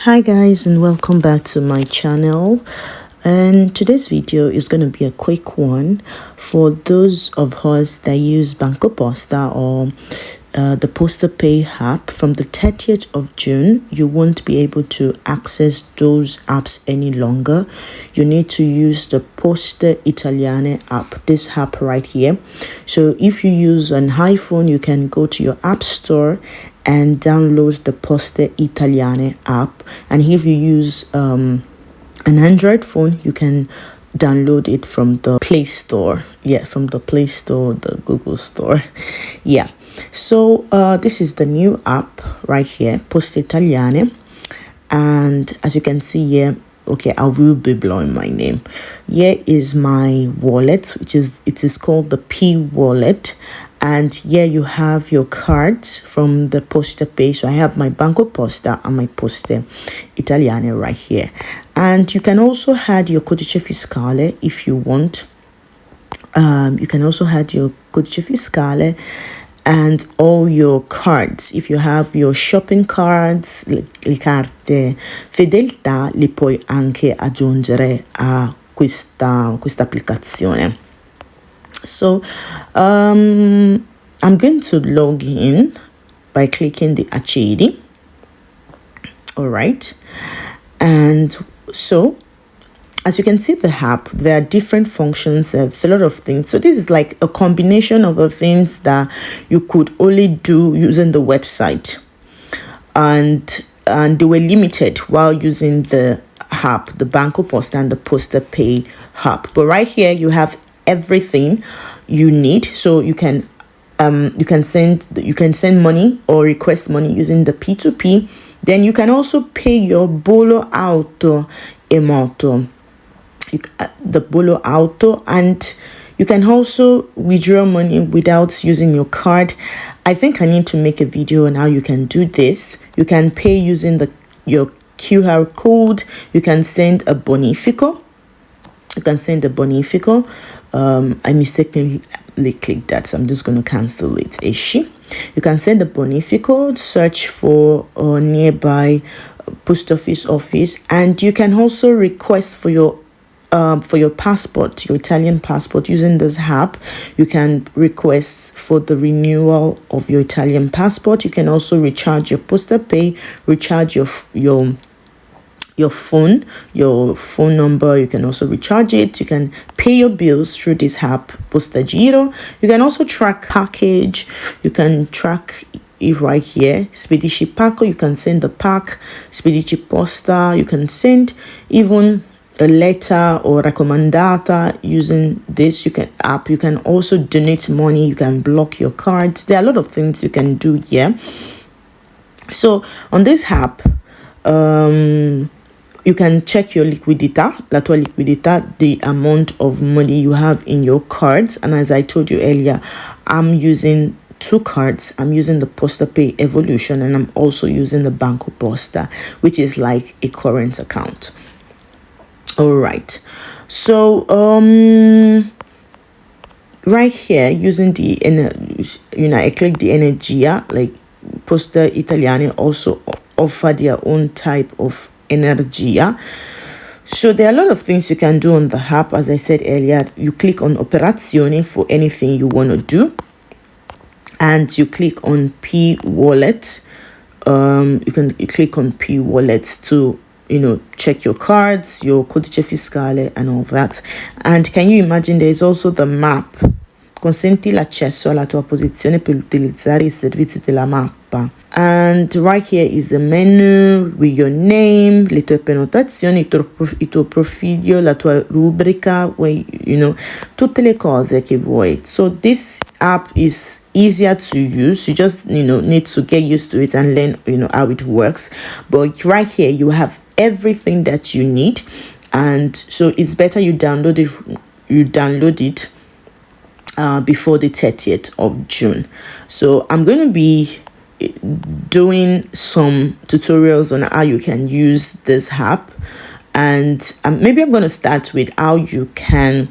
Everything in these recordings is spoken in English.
Hi guys, and welcome back to my channel. And today's video is going to be a quick one for those of us that use BANCOPOSTA or the POSTEPAY app. From the 30th of June, you won't be able to access those apps any longer. You need to use the Poste Italiane app, this app right here. So if you use an iPhone, you can go to your app store and download the Poste Italiane app. And if you use an Android phone, you can download it from the Play Store. From the Play Store, the Google Store. So this is the new app right here, Poste Italiane. And as you can see here, okay, I will be blowing my name. Here is my wallet, it is called the P wallet. And here you have your cards from the PostePay. So I have my BANCOPOSTA and my Poste Italiane right here. And you can also add your codice fiscale if you want. You can also add your codice fiscale and all your cards. If you have your shopping cards, le carte fedeltà, li puoi anche aggiungere a questa applicazione. So I'm going to log in by clicking the accedi. All right. And so as you can see the app, there are different functions, there's a lot of things. So this is like a combination of the things that you could only do using the website. And they were limited while using the app, the BANCOPOSTA and the POSTEPAY app. But right here you have everything you need. So you can send money or request money using the P2P. Then you can also pay your bollo auto e moto, the bollo auto, and you can also withdraw money without using your card. I think I need to make a video on how you can do this. You can pay using your QR code. You can send a bonifico. I mistakenly clicked that, so I'm just going to cancel it. You can send a bonifico, search for a nearby post office, and you can also request for your passport, your Italian passport, using this app. You can request for the renewal of your Italian passport. You can also recharge your PostePay, recharge your phone number. You can also recharge it. You can pay your bills through this app, Posta Giro. You can also track package. You can track it right here, Spedici Pacco. You can send the pack, Spedici Posta. You can send even a letter or raccomandata using this app. You can also donate money. You can block your cards. There are a lot of things you can do here. So on this app, you can check your liquidità, la tua liquidità, the amount of money you have in your cards. And as I told you earlier, I'm using two cards. I'm using the PostePay Evolution, and I'm also using the BANCOPOSTA, which is like a current account. All right. So right here, using I click the Energia, like Poste Italiane also offer their own type of Energia. So there are a lot of things you can do on the app. As I said earlier, you click on Operazioni for anything you want to do, and you click on P wallet. You click on P wallets to check your cards, your codice fiscale and all that. And can you imagine, there is also the map. Consenti l'accesso alla tua posizione per utilizzare I servizi della mappa. And right here is the menu with your name, le tue prenotazioni, il tuo profilo, la tua rubrica, where tutte le cose che vuoi. So this app is easier to use. You just need to get used to it and learn how it works. But right here you have everything that you need, and so it's better you download it before the 30th of June. So I'm going to be doing some tutorials on how you can use this app, and maybe I'm going to start with how you can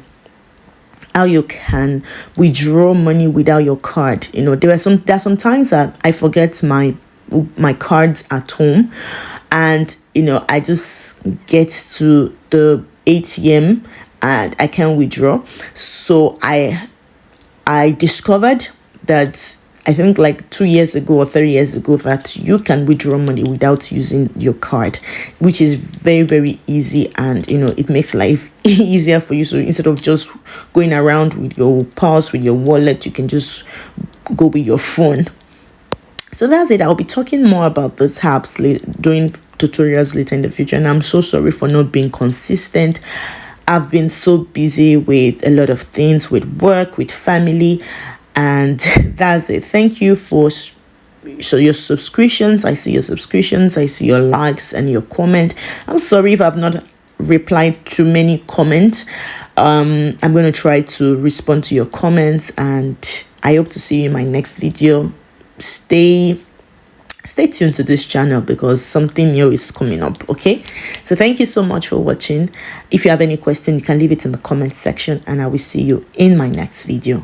withdraw money without your card. There are some times that I forget my cards at home, and I just get to the ATM and I can withdraw. So I discovered that, I think like 2 years ago or 3 years ago, that you can withdraw money without using your card, which is very, very easy, and it makes life easier for you. So instead of just going around with your purse, with your wallet, you can just go with your phone. So that's it. I'll be talking more about this apps doing tutorials later in the future, and I'm so sorry for not being consistent. I've been so busy with a lot of things, with work, with family, and that's it. Thank you for your subscriptions. I see your subscriptions, I see your likes and your comment. I'm sorry if I've not replied to many comments. I'm going to try to respond to your comments, and I hope to see you in my next video. Stay tuned to this channel because something new is coming up. Okay, so thank you so much for watching. If you have any question, you can leave it in the comment section, and I will see you in my next video.